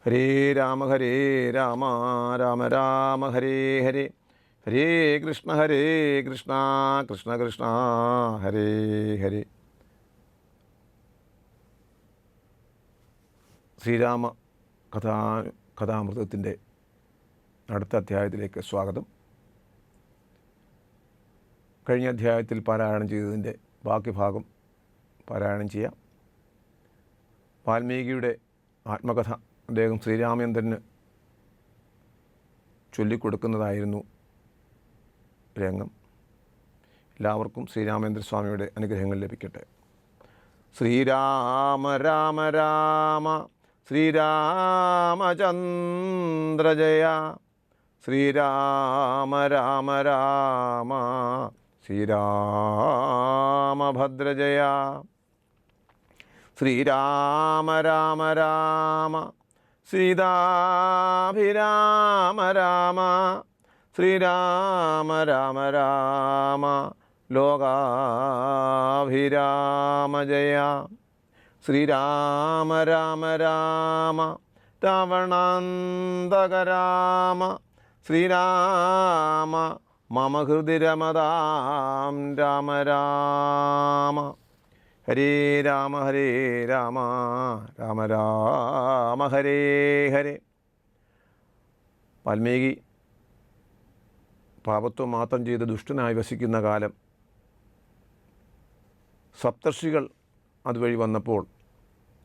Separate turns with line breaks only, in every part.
ഹരേ രാമ രാമ രാമ ഹരേ ഹരേ ഹരേ കൃഷ്ണ കൃഷ്ണ കൃഷ്ണ ഹരേ ഹരേ. ശ്രീരാമ കഥാമൃതത്തിൻ്റെ അടുത്ത അധ്യായത്തിലേക്ക് സ്വാഗതം. കഴിഞ്ഞ അധ്യായത്തിൽ പാരായണം ചെയ്തതിൻ്റെ ബാക്കി ഭാഗം പാരായണം ചെയ്യാം. വാൽമീകിയുടെ ആത്മകഥ അദ്ദേഹം ശ്രീരാമചന്ദ്രന് ചൊല്ലിക്കൊടുക്കുന്നതായിരുന്നു രംഗം. എല്ലാവർക്കും ശ്രീരാമചന്ദ്രസ്വാമിയുടെ അനുഗ്രഹങ്ങൾ ലഭിക്കട്ടെ. ശ്രീരാമ രാമ രാമ ശ്രീരാമചന്ദ്ര ജയ, ശ്രീരാമ രാമ രാമ ശ്രീരാമഭദ്ര ജയ, ശ്രീരാമ രാമ രാമ സീതാഭിരാമ രാമ, ശ്രീരാമ രാമ രാമ ലോകാഭിരാമ ജയ, ശ്രീരാമ രാമ രാമ രാവണാന്തക രാമ, ശ്രീരാമ മമ ഹൃദി രമതാം രാമ രാമ. ഹരേ രാമ രാമ രാമ ഹരേ ഹരേ. വാൽമീകി പാപത്വം മാത്രം ചെയ്ത് ദുഷ്ടനായി വസിക്കുന്ന കാലം സപ്തർഷികൾ അതുവഴി വന്നപ്പോൾ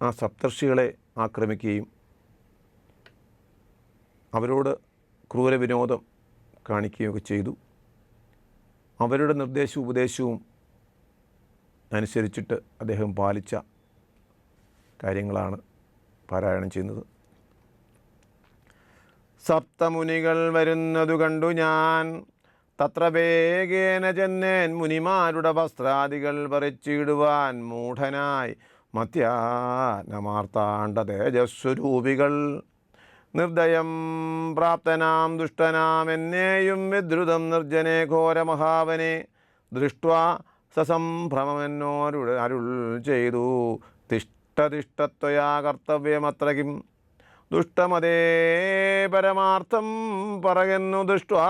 ആ സപ്തർഷികളെ ആക്രമിക്കുകയും അവരോട് ക്രൂരവിനോദം കാണിക്കുകയൊക്കെ ചെയ്തു. അവരുടെ നിർദ്ദേശവും ഉപദേശവും അനുസരിച്ചിട്ട് അദ്ദേഹം പാലിച്ച കാര്യങ്ങളാണ് പാരായണം ചെയ്യുന്നത്. സപ്തമുനികൾ വരുന്നതു കണ്ടു ഞാൻ, തത്ര വേഗേന ചെന്നേൻ മുനിമാരുടെ വസ്ത്രാദികൾ പറിച്ചിടുവാൻ. മൂഢനായി മധ്യാനമാർത്താണ്ഡ തേജസ്വരൂപികൾ, നിർദ്ദയം പ്രാപ്തനാം ദുഷ്ടനാം എന്നെയും വിദ്രുതം നിർജ്ജനെ ഘോരമഹാവനെ ദൃഷ്ട്വാ സസംഭ്രമമെന്നോരുടെ അരുൾ ചെയ്തു. തിഷ്ടതിഷ്ടത്വയാ കർത്തവ്യമത്ര കിം, ദുഷ്ടമതേ പരമാർത്ഥം പറയെന്നു ദൃഷ്ട്വാ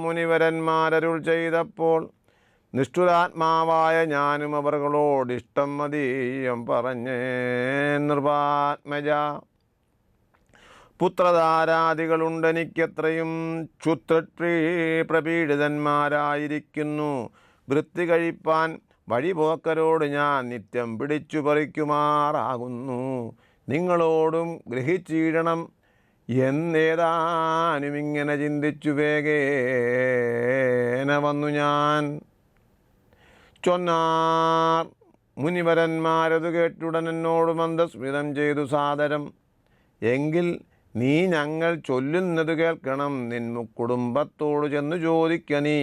മുനിവരന്മാരരുൾ ചെയ്തപ്പോൾ. നിഷ്ഠുരാത്മാവായ ഞാനും അവർകളോടിഷ്ടം മതീയം പറഞ്ഞേ നൃപാത്മജ. പുത്രധാരാദികളുണ്ടെനിക്കെത്രയും ക്ഷുത്രപ്രീ പ്രപീഡിതന്മാരായിരിക്കുന്നു. വൃത്തി കഴിപ്പാൻ വഴിപോക്കരോട് ഞാൻ നിത്യം പിടിച്ചു പറിക്കുമാറാകുന്നു. നിങ്ങളോടും ഗ്രഹിച്ചിടണം എന്നേതാനും ഇങ്ങനെ ചിന്തിച്ചു വേഗേന വന്നു ഞാൻ. ചൊന്നാർ മുനിവരന്മാരത് കേട്ടുടൻ എന്നോട് മന്ദസ്മിതം ചെയ്തു സാദരം. എങ്കിൽ നീ ഞങ്ങൾ ചൊല്ലുന്നത് കേൾക്കണം, നിൻ കുടുംബത്തോട് ചെന്ന് ചോദിക്ക നീ.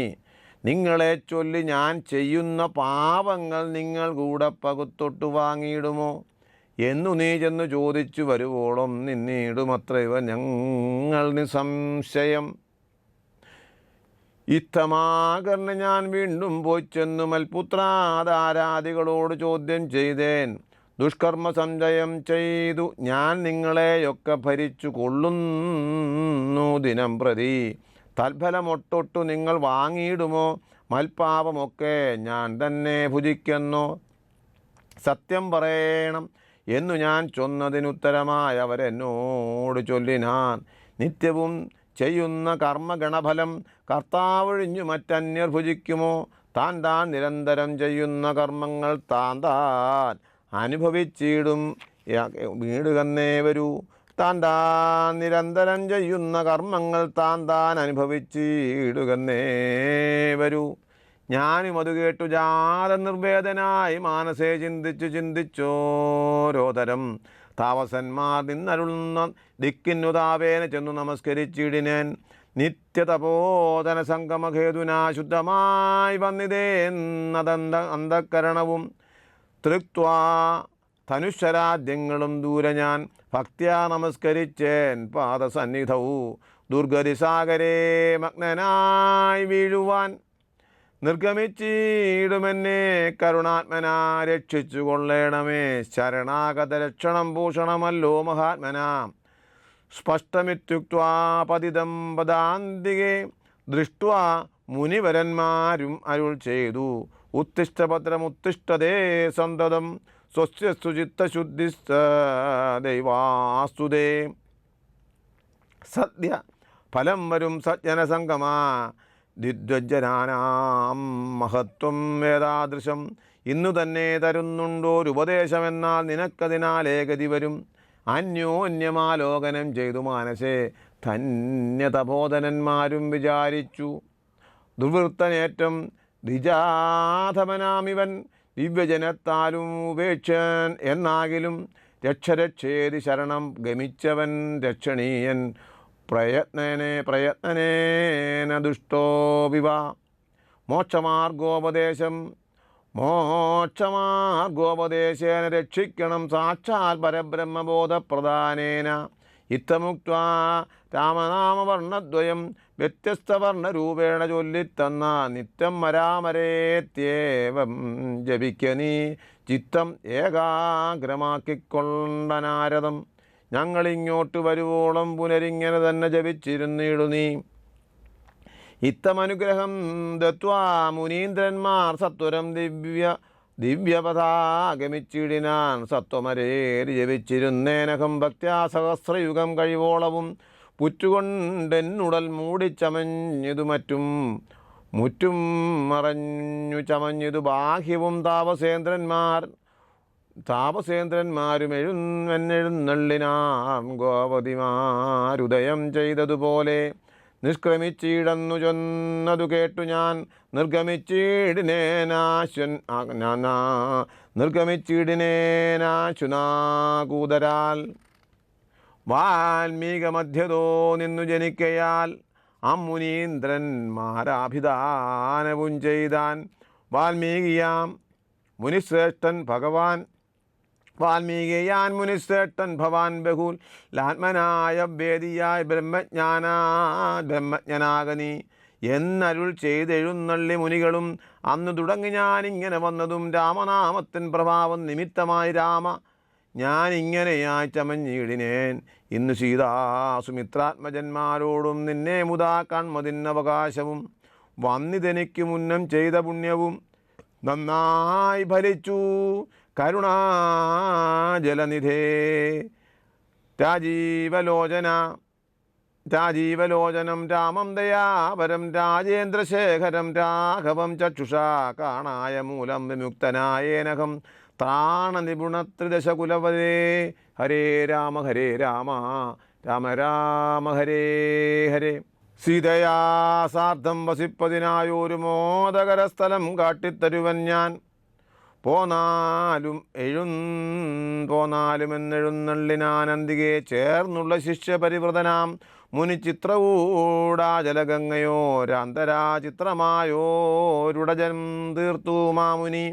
നിങ്ങളെ ചൊല്ലി ഞാൻ ചെയ്യുന്ന പാപങ്ങൾ നിങ്ങൾ കൂടെ പകുത്തൊട്ടു വാങ്ങിയിടുമോ എന്നു നീ ചെന്ന് ചോദിച്ചു വരുവോളം നിന്നിടുമത്രൈവ ഞങ്ങൾ നിസംശയം. ഇത്തമാകർന്ന് ഞാൻ വീണ്ടും പോയി ചെന്നു മൽപുത്രാധാരാദികളോട് ചോദ്യം ചെയ്തേൻ. ദുഷ്കർമ്മ സംശയം ചെയ്തു ഞാൻ നിങ്ങളെയൊക്കെ ഭരിച്ചു കൊള്ളുന്നു ദിനം പ്രതി. തൽഫലമൊട്ടൊട്ടു നിങ്ങൾ വാങ്ങിയിടുമോ? മൽപാപമൊക്കെ ഞാൻ തന്നെ ഭുജിക്കുന്നു. സത്യം പറയണം എന്നു ഞാൻ ചൊന്നതിനുത്തരമായി അവരെന്നോട് ചൊല്ലിനാൻ. നിത്യവും ചെയ്യുന്ന കർമ്മഗണഫലം കർത്താവൊഴിഞ്ഞു മറ്റന്യർ ഭുജിക്കുമോ? താൻ നിരന്തരം ചെയ്യുന്ന കർമ്മങ്ങൾ താൻ അനുഭവിച്ചിടും വീടുകന്നേ വരൂ. താൻ നിരന്തരം ചെയ്യുന്ന കർമ്മങ്ങൾ താൻ അനുഭവിച്ചിടുകന്നേ വരൂ. ഞാനും അത് കേട്ടു ജാത നിർവേദനായി മാനസേ ചിന്തിച്ചോരോതരം. താമസന്മാർ നിന്നരുളുന്ന ദിക്കിന്നു താവേന ചെന്നു നമസ്കരിച്ചിടിനേൻ. നിത്യതപോധന സംഗമഹേതുനാ ശുദ്ധമായി വന്നിതേന്നതന്ത അന്ധക്കരണവും തൃക്വാ ധനുശ്വരാദ്യങ്ങളും ദൂരെ ഞാൻ ഭക്ത്യാ നമസ്കരിച്ചേൻ പാദസന്നിധവും. ദുർഗതിസാഗരേ മഗ്നനായി വീഴുവാൻ നിർഗമിച്ചിടുമെന്നെ കരുണാത്മനാ രക്ഷിച്ചു കൊള്ളേണമേ. ശരണാഗത രക്ഷണം ഭൂഷണമല്ലോ മഹാത്മനാ. സ്പഷ്ടമിത്യുക്ത്വാ പതിതം പദാന്തികെ ദൃഷ്ട്വാ മുനിവരന്മാരും അരുൾ ചെയ്തു, ഉത്തിഷ്ഠഭദ്രമുത്തിഷ്ഠതേ സന്തതം സ്വസ്യ ശുചിത്തശുദ്ധി ദൈവാസ്തുതേ. സദ്യ ഫലം വരും സജ്ജനസംഗമാ ദ്വിദ്വജ്ജനാനാം മഹത്വം ഏതാദൃശം. ഇന്നു തന്നെ തരുന്നുണ്ടോരുപദേശമെന്നാൽ നിനക്കതിനാൽ ഏകതി വരും. അന്യോന്യമാലോകനം ചെയ്തു മാനസേ ധന്യതബോധനന്മാരും വിചാരിച്ചു. ദുർവൃത്തനേറ്റം ദ്വിജാധമനാമിവൻ ദിവ്യജനത്താലും ഉപേക്ഷൻ എന്നാകിലും രക്ഷരക്ഷേതി ശരണം ഗമിച്ചവൻ രക്ഷണീയൻ പ്രയത്നേന ദുഷ്ടോ വിവ. മോക്ഷമാർഗോപദേശേന രക്ഷിക്കണം സാക്ഷാൽ പരബ്രഹ്മബോധപ്രധാനേന. ഇത്തമുക്ത്വാ രാമനാമവർണ്ണദ്വയം വ്യത്യസ്തവർണ്ണരൂപേണ ചൊല്ലിത്തന്ന നിത്യം മരാമരേത്യേവം ജപിക്ക നീ ചിത്തം ഏകാഗ്രമാക്കിക്കൊണ്ട നാരദം. ഞങ്ങളിങ്ങോട്ട് വരുവോളം പുനരിങ്ങനെ തന്നെ ജപിച്ചിരുന്നിടു നീ. ഇത്തമനുഗ്രഹം ദത്വാ മുനീന്ദ്രന്മാർ സത്വരം ദിവ്യപഥാഗമിച്ചിടിനാൻ. സത്വമരേരി ജപിച്ചിരുന്നേനകം ഭക്ത്യാ സഹസ്രയുഗം കഴിവോളവും പുറ്റുകൊണ്ടെന്നുടൽ മൂടിച്ചമഞ്ഞതു മുറ്റും മറഞ്ഞു ചമഞ്ഞതു ബാഹ്യവും താപസേന്ദ്രന്മാരും എഴുന്നള്ളിനാൻ ഗോപതിമാരുദയം ചെയ്തതുപോലെ. നിഷ്ക്രമിച്ചിടന്നു ചൊന്നതു കേട്ടു ഞാൻ നിർഗമിച്ചിടിനേനാശുനാകൂതരാൽ. വാൽമീക മധ്യതോ നിന്നു ജനിക്കയാൽ അമ്മുനീന്ദ്രന്മാരാഭിധാനവും ചെയ്താൻ. വാൽമീകിയാൻ മുനിശ്രേഷ്ഠൻ ഭവാൻ ബഹുൽ ലാത്മനായ വേദിയായ ബ്രഹ്മജ്ഞനാകനീ എന്നരുൾ ചെയ്തെഴുന്നള്ളി മുനികളും. അന്ന് തുടങ്ങി ഞാനിങ്ങനെ വന്നതും രാമനാമത്തിൻ പ്രഭാവം നിമിത്തമായി. രാമ ഞാനിങ്ങനെയായി ചമഞ്ഞിടിനേൻ ഇന്നു സീതാസുമിത്രാത്മജന്മാരോടും നിന്നെ മുതാ കൺമതിന്നവകാശവും. വന്നിതെനിക്ക് മുന്നം ചെയ്ത പുണ്യവും നന്നായി ഫലിച്ചു കരുണാജലനിധേ. രാജീവലോചനം രാമം ദയാപരം രാജേന്ദ്രശേഖരം രാഘവം ചക്ഷുഷാ കാണായ മൂലം വിമുക്തനായേനകം ത്രാണനിപുണത്രിദശകുലവരേ. ഹരേ രാമ രാമ രാമ ഹരേ ഹരേ. സീതയാ സാർദ്ധം വസിപ്പതിനായൊരു മോദകര സ്ഥലം കാട്ടിത്തരുവൻ ഞാൻ. പോന്നാലുമെന്നെഴുന്നള്ളിനാനന്തികെ ചേർന്നുള്ള ശിഷ്യപരിവൃതനാം മുനിച്ചിത്രകൂടാ ജലഗംഗയോരന്തരാചിത്രമായോരുടജം തീർത്തു മാമുനി.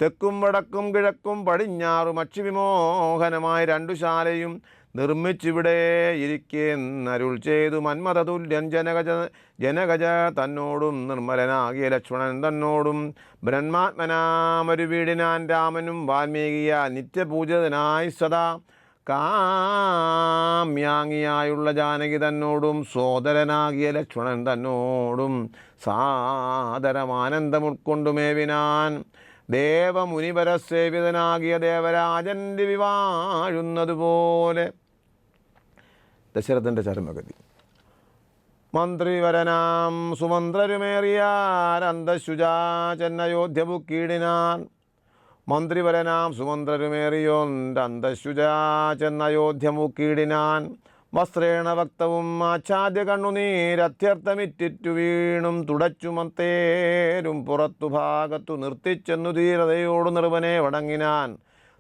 തെക്കും വടക്കും കിഴക്കും പടിഞ്ഞാറും അക്ഷിവിമോഹനമായി രണ്ടു ശാലയും നിർമ്മിച്ചിവിടെ ഇരിക്കെന്നരുൾ ചെയ്തു. മന്മഥതുല്യൻ ജനകജ തന്നോടും നിർമ്മലനാകിയ ലക്ഷ്മണൻ തന്നോടും ബ്രഹ്മാത്മനാമൊരു വീടിനാൻ. രാമനും വാൽമീകിയ നിത്യപൂജിതനായി സദാ കാമ്യാങ്ങിയായുള്ള ജാനകി തന്നോടും സോദരനാകിയ ലക്ഷ്മണൻ തന്നോടും സാദരമാനന്ദം ഉൾക്കൊണ്ടുമേവിനാൻ. ദേവമുനിപരസേവിതനാകിയ ദേവരാജൻ്റെ വിവാഴുന്നതുപോലെ. ദശരഥൻ്റെ ചരമഗതി. മന്ത്രിവരനാം സുമന്ത്രരുമേറിയാരന്തശുജാ ചെന്നയോധ്യ ബുക്കീടിനാൻ. മന്ത്രിവരനാം സുമന്ത്രരുമേറിയോന്തശുജാ ചെന്നയോധ്യ മുക്കീടിനാൻ. വസ്ത്രേണ വക്തവും ആച്ഛാദ്യ കണ്ണുനീരത്യർത്ഥമിറ്റിറ്റു വീണും തുടച്ചുമത്തേരും പുറത്തു ഭാഗത്തു നിർത്തിച്ചെന്നു ധീരതയോടു നിർവനെ വടങ്ങിനാൻ.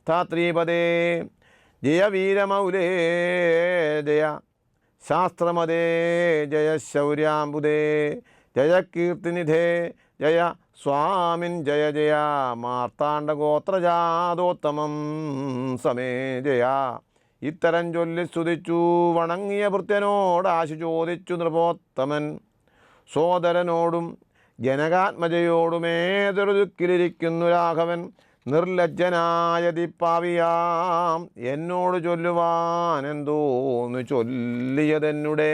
ധാത്രീപദേ ജയ വീരമൗലേ ജയ ശാസ്ത്രമതേ ജയ ശൗര്യാംബുദേ ജയ കീർത്തിനിധേ ജയ സ്വാമിൻ ജയ ജയ മാർത്താണ്ഡഗോത്രജാതോത്തമം സമേ ജയ. ഇത്തരം ചൊല്ലി സ്തുതിച്ചു വണങ്ങിയ ഭൃത്യനോട് ആശു ചോദിച്ചു നൃപോത്തമൻ. സോദരനോടും ജനകാത്മജയോടും ഏതൊരു ദിക്കിലിരിക്കുന്നു രാഘവൻ. നിർലജ്ജനായ ദിപ്പാവിയാം എന്നോട് ചൊല്ലുവാൻ എന്തോന്ന് ചൊല്ലിയതെന്നുടെ.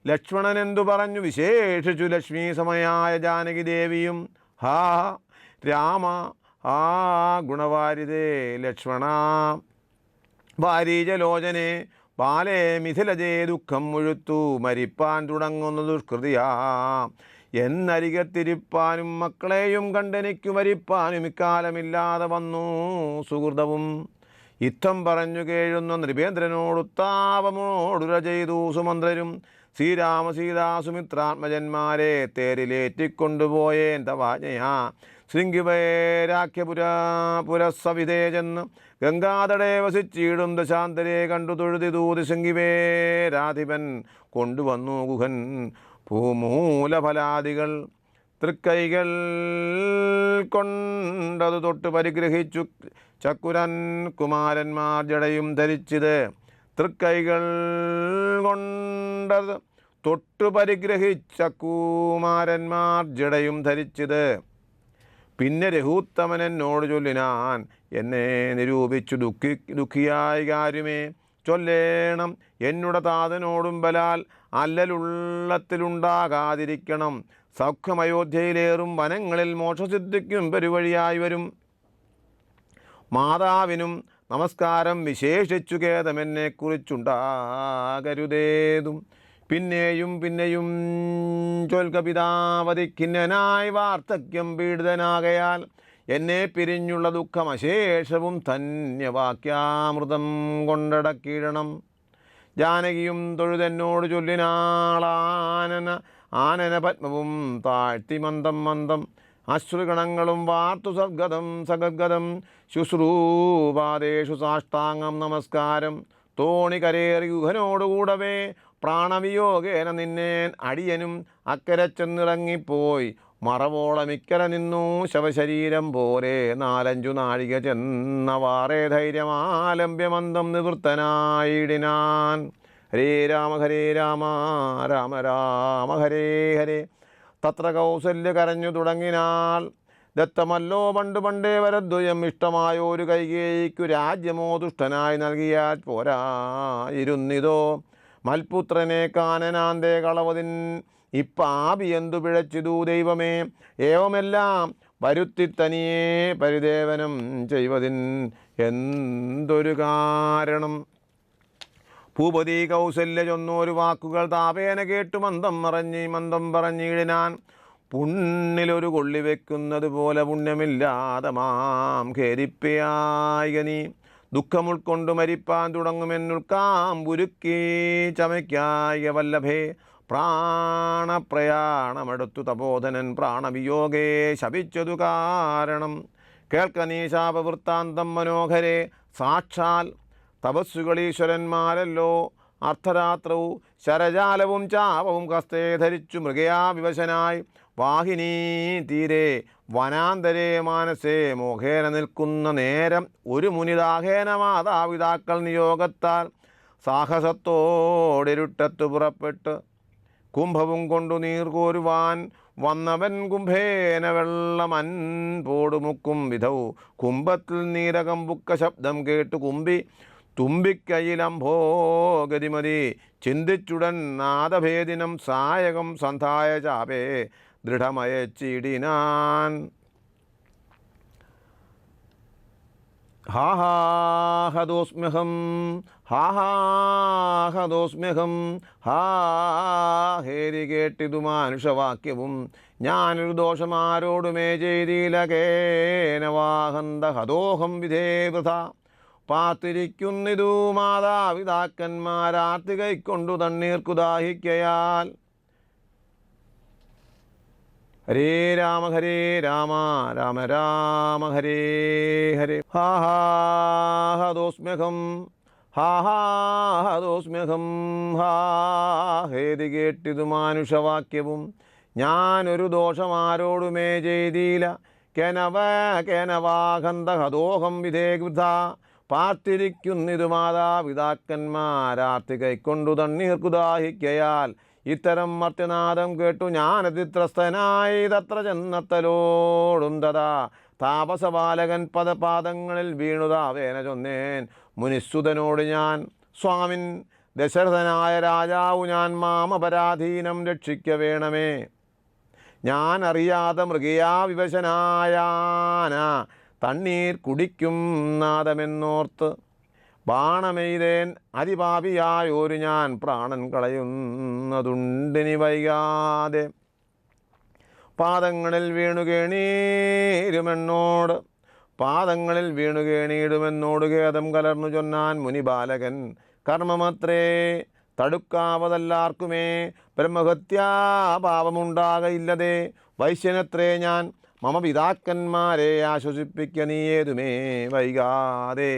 ലക്ഷ്മണൻ എന്തു പറഞ്ഞു വിശേഷിച്ചു ലക്ഷ്മി സമയായ ജാനകി ദേവിയും. ഹാ രാമ, ആ ഗുണവാരിതേ ലക്ഷ്മണ, വാരീജലോചനെ ബാലേ മിഥിലജേ ദുഃഖം മുഴുത്തു മരിപ്പാൻ തുടങ്ങുന്ന ദുഷ്കൃതിയാ. എന്നരികത്തിരിപ്പാനും മക്കളെയും കണ്ടെനിക്കു മരിപ്പാനും ഇക്കാലമില്ലാതെ വന്നു സുഹൃതവും. ഇത്തം പറഞ്ഞു കേഴുന്ന നൃപേന്ദ്രനോടുത്താപമോടുര ചെയ്തു സുമന്ത്രരും. ശ്രീരാമ സീതാ സുമിത്രാത്മജന്മാരെ തേരിലേറ്റിക്കൊണ്ടുപോയേൻ തവാജ്ഞയാ. ശൃംഗിവേരാഖ്യപുരസവിധേ ചെന്ന് ഗംഗാതടേ വസിച്ചിടും ദശാന്തരെ കണ്ടു തൊഴുതിതൂതി ശൃംഗിവേരാധിപൻ കൊണ്ടുവന്നു ഗുഹൻ ഭൂമൂലഫലാദികൾ. തൃക്കൈകൾ കൊണ്ടതു തൊട്ട് പരിഗ്രഹിച്ചു ചക്കുരൻ കുമാരന്മാർ ജടയും ധരിച്ചത്. തൃക്കൈകൾ കൊണ്ടത് തൊട്ടു പരിഗ്രഹിച്ച കുമാരന്മാർ ജടയും ധരിച്ചത്. പിന്നെ രഘുത്തമൻ എന്നോട് ചൊല്ലിനാൻ, എന്നെ നിരൂപിച്ചു ദുഃഖിയായി കാര്യമേ ചൊല്ലേണം. എന്നുടെ താതനോടും ബലാൽ അല്ലലുള്ളത്തിലുണ്ടാകാതിരിക്കണം. സൗഖ്യമയോധ്യയിലേറും വനങ്ങളിൽ മോക്ഷസിദ്ധിക്കും പെരുവഴിയായി വരും. മാതാവിനും നമസ്കാരം വിശേഷിച്ചു ഖേദമെന്നെക്കുറിച്ചുണ്ടാകരുതേതും. പിന്നെയും ചൊൽക പിതാവതിഖിന്നനായി വാർദ്ധക്യം പീഡിതനാകയാൽ എന്നെ പിരിഞ്ഞുള്ള ദുഃഖമശേഷവും ധന്യവാക്യാമൃതം കൊണ്ടടക്കിയിടണം. ജാനകിയും തൊഴുതെന്നോട് ചൊല്ലിനാളാനന പത്മവും താഴ്ത്തി മന്ദം അശ്രുഗണങ്ങളും വാർത്തു സഗദ്ഗതം ശുശ്രൂപാദേഷു സാഷ്ടാംഗം നമസ്കാരം. തോണികരേറി ഗുഹനോടുകൂടവേ പ്രാണവിയോഗേന നിന്നേൻ അടിയനും അക്കരെ ചെന്നിറങ്ങിപ്പോയി. മറവോളമിക്കര നിന്നു ശവശരീരം പോലെ 4-5 നാഴിക ചെന്നവാറേ ധൈര്യമാലംബ്യമന്തം നിവൃത്തനായിടിനാൻ. ഹരേ രാമ രാമ രാമ ഹരേ ഹരേ. തത്ര കൗസല്യ കരഞ്ഞു തുടങ്ങിനാൽ, ദത്തമല്ലോ പണ്ടേ വരദ്വയം ഇഷ്ടമായൊരു കൈകേയിക്കു രാജ്യമോ ദുഷ്ടനായി നൽകിയാൽ പോരായിരുന്നിതോ. മൽപുത്രനെ കാനനാന്തേ കളവതിൻ ഇപ്പാപി എന്തു പിഴച്ചിതു ദൈവമേ. ഏവമെല്ലാം വരുത്തിത്തനിയെ പരിദേവനം ചെയ്വതിൻ എന്തൊരു കാരണം. ഭൂപതി കൗസല്യ ചൊന്നോരു വാക്കുകൾ താപേന കേട്ടു മന്ദം പറഞ്ഞിടിനാൻ. പുണ്ണിലൊരു കൊള്ളി വെക്കുന്നത് പോലെ പുണ്യമില്ലാതെ മാം ഖേദിപ്പയായിക നീ. ദുഃഖമുൾക്കൊണ്ട് മരിപ്പാൻ തുടങ്ങുമെന്നുൾക്കാമ്പുരുക്കി ചമയ്ക്കായിക വല്ലഭേ. പ്രാണപ്രയാണമെടുത്തു തപോധനൻ പ്രാണവിയോഗേ ശപിച്ചതു കാരണം. കേൾക്ക നീ ശാപവൃത്താന്തം മനോഹരെ. സാക്ഷാൽ തപസ്സുകളീശ്വരന്മാരല്ലോ അർദ്ധരാത്രവും ശരജാലവും ചാപവും കസ്തേ ധരിച്ചു മൃഗയാ വിവശനായി വാഹിനീ തീരെ വനാന്തരേ മാനസേ മോഹേന നിൽക്കുന്ന നേരം ഒരു മുനിദാഹേന മാതാപിതാക്കൾ നിയോഗത്താൽ സാഹസത്തോടിരുട്ടത്തു പുറപ്പെട്ട് കുംഭവും കൊണ്ടു നീർകോരുവാൻ വന്നവൻ കുംഭേന വെള്ളമൻ പോടുമുക്കും വിധൗ. കുംഭത്തിൽ നീരകമ്പുക്ക ശബ്ദം കേട്ടു തുമ്പിക്കയിലംഭോഗതിമതി ചിന്തിച്ചുടൻ നാദഭേദിനം സായകം സന്ധായ ചാപേ ദൃഢമയച്ചിടിനാൻ. ഹാഹാഹദോസ്മ്യഹം ഹാ ഹേരി കേട്ടിതു മാനുഷവാക്യവും. ഞാനൊരു ദോഷമാരോടുമേ ചെയ്തില കേനവാഹന്ത ഹതോഹം വിധേ വൃഥ. പാത്തിരിക്കുന്നിതു മാതാപിതാക്കന്മാരാർത്തി കൈക്കൊണ്ടു തണ്ണീർക്കുദാഹിക്കയാൽ. ഹരേ രാമ രാമ രാമ ഹരേ ഹരേ. ഹാഹാഹദോസ്മ്യഹം ഹാ ഹേതി കേട്ടിതു മാനുഷവാക്യവും. ഞാനൊരു ദോഷമാരോടുമേ ചെയ്തില കേനവാഹന്ത ഹതോഹം വിധേ വൃഥ. പാർത്തിരിക്കുന്നിതു മാതാപിതാക്കന്മാരാർത്തി കൈക്കൊണ്ടു തണ്ണീർക്കുദാഹിക്കയാൽ. ഇത്തരം മർത്യനാദം കേട്ടു ഞാനതിത്രസ്തനായി തത്ര ചെന്നത്തലോടും തഥാ താപസബാലകൻ പദപാദങ്ങളിൽ വീണുതാവേന ചൊന്നേൻ മുനിസുതനോട് ഞാൻ സ്വാമിൻ ദശരഥനായ രാജാവു ഞാൻ മാമപരാധീനം രക്ഷിക്ക വേണമേ. ഞാൻ അറിയാതെ മൃഗയാ വിവശനായാന തണ്ണീർ കുടിക്കും നാദമെന്നോർത്ത് ബാണമെയ്തേൻ അതിപാപിയായൊരു ഞാൻ പ്രാണൻ കളയുന്നതുണ്ടിനി വൈകാതെ. പാദങ്ങളിൽ വീണുകേണീടുമെന്നോട് ഖേദം കലർന്നു ചൊന്നാൻ മുനിബാലകൻ കർമ്മമത്രേ തടുക്കാവതല്ലാർക്കുമേ ബ്രഹ്മഹത്യാപാപമുണ്ടാകയില്ലതേ. വൈശ്യനത്രേ ഞാൻ മമ പിതാക്കന്മാരെ ആശ്വസിപ്പിക്ക നീ ഏതുമേ വൈകാതെ.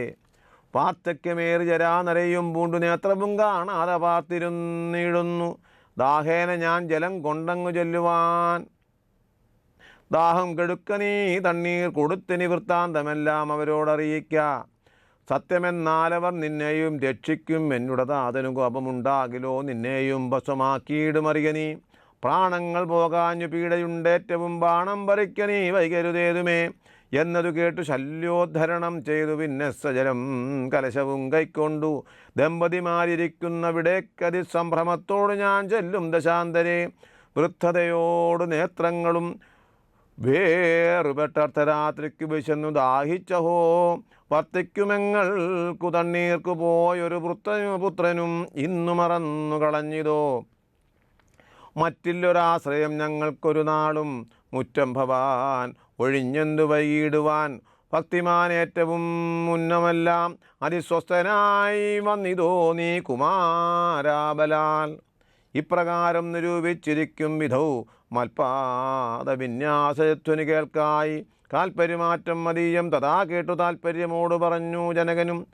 പാർത്തക്യമേറി ജരാനരയും പൂണ്ടു നേത്രവും കാണാതെ പാർത്തിരുന്നിടുന്നു. ദാഹേന ഞാൻ ജലം കൊണ്ടങ്ങു ചെല്ലുവാൻ ദാഹം കെടുക്ക നീ തണ്ണീർ കൊടുത്തിനി വൃത്താന്തമെല്ലാം അവരോടറിയിക്ക. സത്യമെന്നാലവർ നിന്നെയും രക്ഷിക്കും എന്നുടതാതനു കോപമുണ്ടാകിലോ നിന്നെയും ഭസ്വമാക്കിയിടുമറിയ നീ. പ്രാണങ്ങൾ പോകാഞ്ഞു പീഡയുണ്ടേറ്റവും ബാണം പറിക്ക നീ വൈകരുതേതുമേ എന്നതു കേട്ടു ശല്യോദ്ധരണം ചെയ്തു. പിന്നെ സജലം കലശവും കൈക്കൊണ്ടു ദമ്പതിമാരിയ്ക്കുന്നവിടേക്കതി സംഭ്രമത്തോട് ഞാൻ ചെല്ലും ദശാന്തരെ. വൃദ്ധതയോട് നേത്രങ്ങളും വേറുപെട്ടർദ്ധരാത്രിക്കു വിശന്നു ദാഹിച്ചഹോ വർത്തിക്കുമെങ്ങൾക്കു തണ്ണീർക്കു പോയൊരു പുത്രനും ഇന്നു മറന്നു കളഞ്ഞിതോ. മറ്റില്ലൊരാശ്രയം ഞങ്ങൾക്കൊരു നാളും മുറ്റം ഭവാൻ ഒഴിഞ്ഞെന്തു വൈകിടുവാൻ. ഭക്തിമാൻ ഏറ്റവും മുന്നമെല്ലാം അതിസ്വസ്ഥനായി വന്നിതോ നീ കുമാരാബലാൽ. ഇപ്രകാരം നിരൂപിച്ചിരിക്കും വിധൗ മൽപാദ വിന്യാസധ്വനി കേൾക്കായി കാൽപ്പര്യമാറ്റം മതീയം തഥാ കേട്ടു താൽപ്പര്യമോട് പറഞ്ഞു ജനകനും.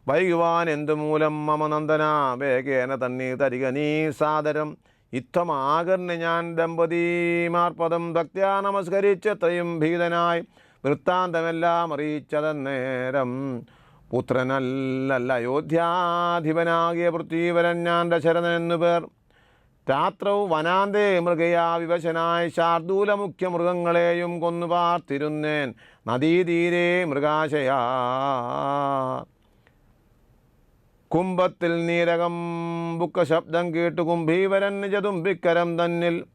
വൈകുവാൻ എന്തുമൂലം മമ നന്ദന വേഗേന തണ്ണീർ തരിക നീ സാദരം. ഇത്തമാകർന്ന് ഞാൻ ദമ്പതിമാർപദം ഭക്ത്യാ നമസ്കരിച്ചത്രയും ഭീതനായി വൃത്താന്തമെല്ലാം അറിയിച്ചതന്നേരം. പുത്രനല്ല അയോധ്യാധിപനാകിയ പൃഥ്വീവരൻ ഞാൻ ദശരഥൻ എന്നു പേർ. രാത്രവും വനാന്തേ മൃഗയാ വിവശനായി ശാർദൂല മുഖ്യ മൃഗങ്ങളെയും കൊന്നു പാർത്തിരുന്നേൻ നദീതീരെ മൃഗാശയാ. കുംഭത്തിൽ നീരകം ബുക്ക ശബ്ദം കേട്ടു കുംഭീവരൻ നിജതുമ്പിക്കരം തന്നിൽ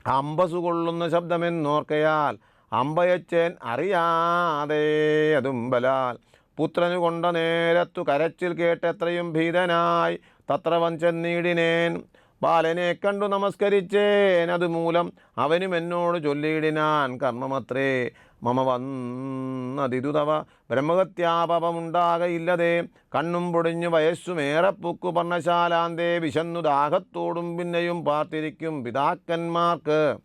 അമ്പസു കൊള്ളുന്ന ശബ്ദമെന്നോർക്കയാൽ അമ്പയച്ചേൻ അറിയാതെ അതുമ്പലാൽ. പുത്രനു കൊണ്ട നേരത്തു കരച്ചിൽ കേട്ടെത്രയും ഭീതനായി തത്ര വഞ്ചെന്നീടിനേൻ. ബാലനെ കണ്ടു നമസ്കരിച്ചേൻ അതുമൂലം അവനും എന്നോട് ചൊല്ലിയിടിനാൻ കർമ്മമത്രേ മമ വന്നതിതു തവ ബ്രഹ്മഹത്യാപമുണ്ടാകയില്ലതേ. കണ്ണും പൊടിഞ്ഞു വയസ്സുമേറെ പൂക്കു പർണശാലാന്തേ വിശന്നു ദാഹത്തോടും പിന്നെയും പാർത്തിരിക്കും പിതാക്കന്മാർക്ക്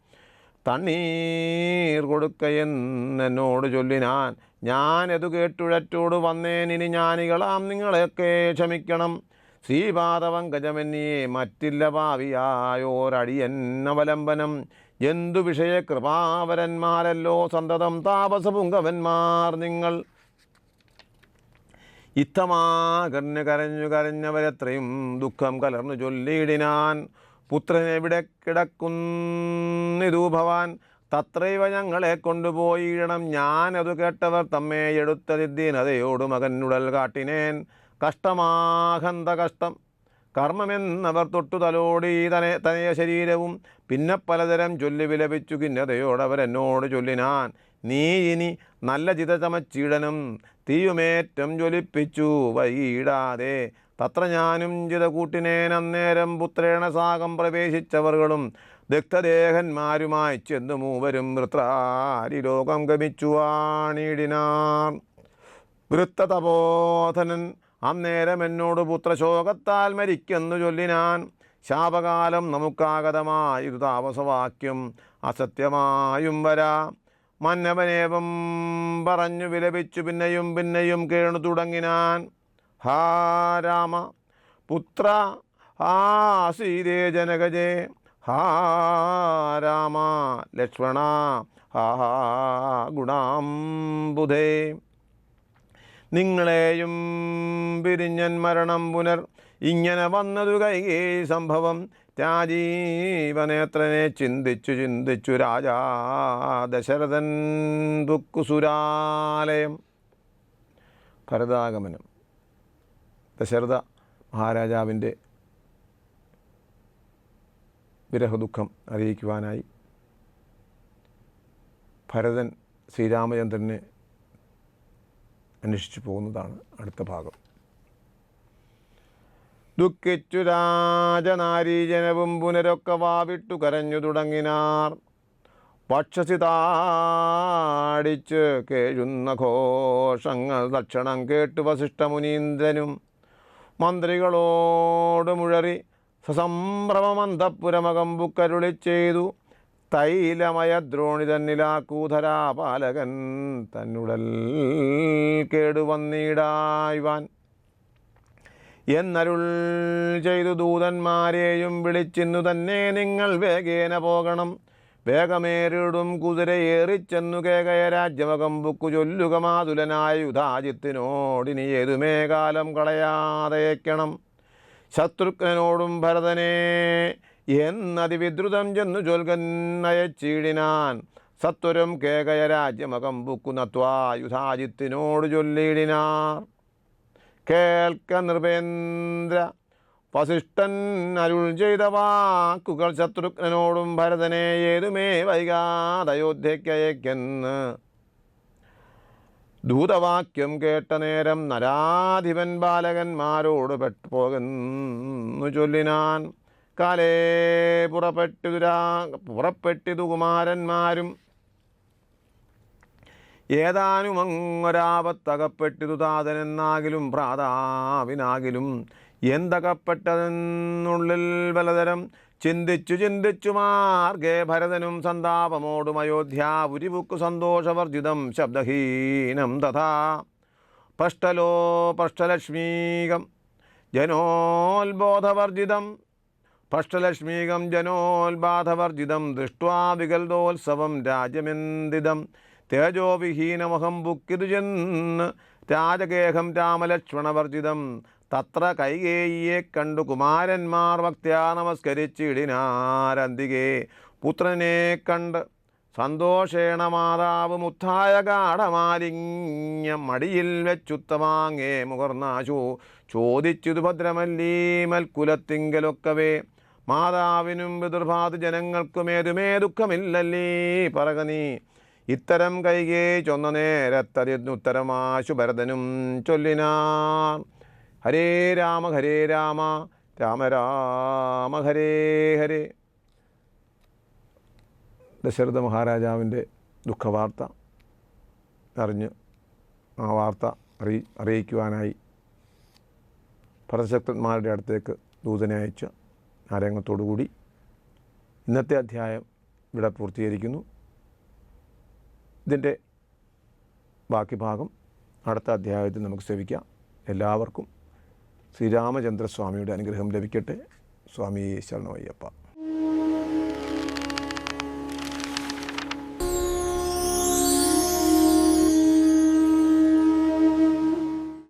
തണ്ണീർ കൊടുക്കയെന്നോട് ചൊല്ലിനാൻ. ഞാനതു കേട്ടുഴറ്റോട് വന്നേൻ ഇനി ജ്ഞാനികളാം നിങ്ങളെയൊക്കെ ക്ഷമിക്കണം. ശ്രീപാദപങ്കജമെന്നിയെ മറ്റില്ല ഭാവിയായോരടിയന്നവലംബനം. എന്തു വിഷയ കൃപാവരന്മാരല്ലോ സന്തതം താപസപുങ്കവന്മാർ നിങ്ങൾ. ഇത്തമാകർണ്യ കരഞ്ഞവരെത്രയും ദുഃഖം കലർന്നു ചൊല്ലിയിടിനാൻ. പുത്രനെവിടെ കിടക്കുന്നിതു ഭവാൻ തത്രൈവ ഞങ്ങളെ കൊണ്ടുപോയിടണം. ഞാനതു കേട്ടവർ തമ്മേ എടുത്തതിദ്ദീനതയോട് മകനുടൽ കാട്ടിനേൻ. കഷ്ടമാഹന്ത കഷ്ടം കർമ്മമെന്നവർ തൊട്ടു തലോടി തനയ ശരീരവും പിന്നെ പലതരം ചൊല്ലി വിലപിച്ചു ഖിന്നതയോടവരെന്നോട് ചൊല്ലിനാൻ. നീ ഇനി നല്ല ചിത ചമച്ചീടനും തീയുമേറ്റം ജ്വലിപ്പിച്ചു വൈകിടാതെ. തത്ര ഞാനും ചിത കൂട്ടിനേൻ. അന്നേരം പുത്രേണ സാകം പ്രവേശിച്ചവർകളും ദഗ്ധദേഹന്മാരുമായി ചെന്നു മൂവരും വൃത്രാരി ലോകം ഗമിച്ചു വാണിടിനാർ. വൃത്തതപോധനൻ അന്നേരം എന്നോട് പുത്രശോകത്താൽ മരിക്കെന്നു ചൊല്ലിനാൻ. ശാപകാലം നമുക്കാഗതമായൊരു താപസവാക്യം അസത്യമായും വരാ. മന്നവനേവം പറഞ്ഞു വിലപിച്ചു പിന്നെയും പിന്നെയും കേണു തുടങ്ങിനാൻ. ഹാ രാമ പുത്ര ഹാ സീതേ ജനകജേ ഹാ രാമ ലക്ഷ്മണ ഹാ ഗുണാംബുധേ. നിങ്ങളെയും പിരിഞ്ഞൻ മരണം പുനർ ഇങ്ങനെ വന്നതു കൈകേ സംഭവം. രാജീവനേത്രനെ ചിന്തിച്ചു ചിന്തിച്ചു രാജാ ദശരഥൻ ദുഃഖുസുരാലയം. ഭരതാഗമനം. ദശരഥ മഹാരാജാവിൻ്റെ വിരഹദുഃഖം അറിയിക്കുവാനായി ഭരതൻ ശ്രീരാമചന്ദ്രനെ അന്വേഷിച്ചു പോകുന്നതാണ് അടുത്ത ഭാഗം. ദുഃഖിച്ചു രാജനാരീജനവും പുനരൊക്കെ വാവിട്ടു കരഞ്ഞു തുടങ്ങിനാർ. പക്ഷസി താടിച്ച് കേഴുന്ന ഘോഷങ്ങൾ തക്ഷണം കേട്ടു വസിഷ്ഠമുനീന്ദ്രനും മന്ത്രികളോട് മുഴറി സസംഭ്രമമന്തപുരമകമ്പുക്കരുളി ചെയ്തു. തൈലമയ ദ്രോണി തന്നിലാക്കൂധരാപാലകൻ തന്നുടൽ കേടുവന്നിടായ്വാൻ എന്നരുൾ ചെയ്തു ദൂതന്മാരെയും വിളിച്ചിന്നു തന്നെ നിങ്ങൾ വേഗേന പോകണം. വേഗമേറിടും കുതിരയേറിച്ചെന്നു കേകയ രാജ്യമകമ്പുക്കു ചൊല്ലുക മാതുലനായ യുധാജിത്തിനോടിനി ഏതുമേ കാലം കളയാതയക്കണം. ശത്രുഘ്നനോടും ഭരതനെ എന്നതിവിദ്രുതം ചെന്നു ചൊൽകന്നയച്ചിടിനാൻ. സത്വരം കേകയ രാജ്യമകമ്പുക്കു നത്വാ യുധാജിത്തിനോട് ചൊല്ലിടിനാർ. കേൾക്ക നൃപേന്ദ്ര വസിഷ്ഠൻ അരുൾ ചെയ്ത വാക്കുകൾ ശത്രുഘ്നനോടും ഭരതനെ ഏതുമേ വൈകാതയോധ്യയ്ക്കയക്കെന്ന് ദൂതവാക്യം കേട്ട നേരം നരാധിപൻ ബാലകന്മാരോട് പെട്ടുപോകുന്നു ചൊല്ലിനാൻ. കാലേ പുറപ്പെട്ടിതു കുമാരന്മാരും ഏതാനുമങ്ങൊരാപത്തകപ്പെട്ടിതു താതനെന്നാകിലും ഭ്രാതാവിനാകിലും എന്തകപ്പെട്ടതെന്നുള്ളിൽ ബലതരം ചിന്തിച്ചു ചിന്തിച്ചു മാർഗേ ഭരതനും സന്താപമോടും അയോധ്യാപുരിപുക്കു സന്തോഷവർജിതം ശബ്ദഹീനം തഥാ പഷ്ടലക്ഷ്മീകം ജനോത്ബോധവർജിതം ദൃഷ്ട്വാ വികൽദോത്സവം രാജമെന്തിതം തേജോവിഹീനമഹം ബുക്കിതു ചെന്ന് രാജഗേഹം രാമലക്ഷ്മണവർജിതം. തത്ര കൈകേയിയെ കണ്ടു കുമാരന്മാർ ഭക്ത്യാ നമസ്കരിച്ചിടിനാരന്തികെ. പുത്രനെ കണ്ട് സന്തോഷേണ മാതാവ് മുത്തായ ഗാഠമാലിന്യം മടിയിൽ വെച്ചുത്തമാങ്ങേ മുകർന്നാശു ചോദിച്ചതു ഭദ്രമല്ലീ മൽക്കുലത്തിങ്കലൊക്കവേ. മാതാവിനും പിതൃഭാതി ജനങ്ങൾക്കുമേതുമേ ദുഃഖമില്ലല്ലീ പറക നീ. ഇത്തരം കൈകേ ചൊന്ന നേരത്തതിനുത്തരമാശു ഭരതനും ചൊല്ലിനാർ. ഹരേ രാമ രാമ രാമ ഹരേ ഹരേ. ദശരഥ മഹാരാജാവിൻ്റെ ദുഃഖവാർത്ത അറിഞ്ഞ് ആ വാർത്ത അറിയിക്കുവാനായി ഭരതശക്തന്മാരുടെ അടുത്തേക്ക് ദൂതനെ അയച്ച ആരംഗത്തോടുകൂടി ഇന്നത്തെ അധ്യായം ഇവിടെ പൂർത്തീകരിക്കുന്നു. ഇതിൻ്റെ ബാക്കി ഭാഗം അടുത്ത അധ്യായത്തിൽ നമുക്ക് സേവിക്കാം. എല്ലാവർക്കും ശ്രീരാമചന്ദ്രസ്വാമിയുടെ അനുഗ്രഹം ലഭിക്കട്ടെ. സ്വാമി ശരണമയ്യപ്പ.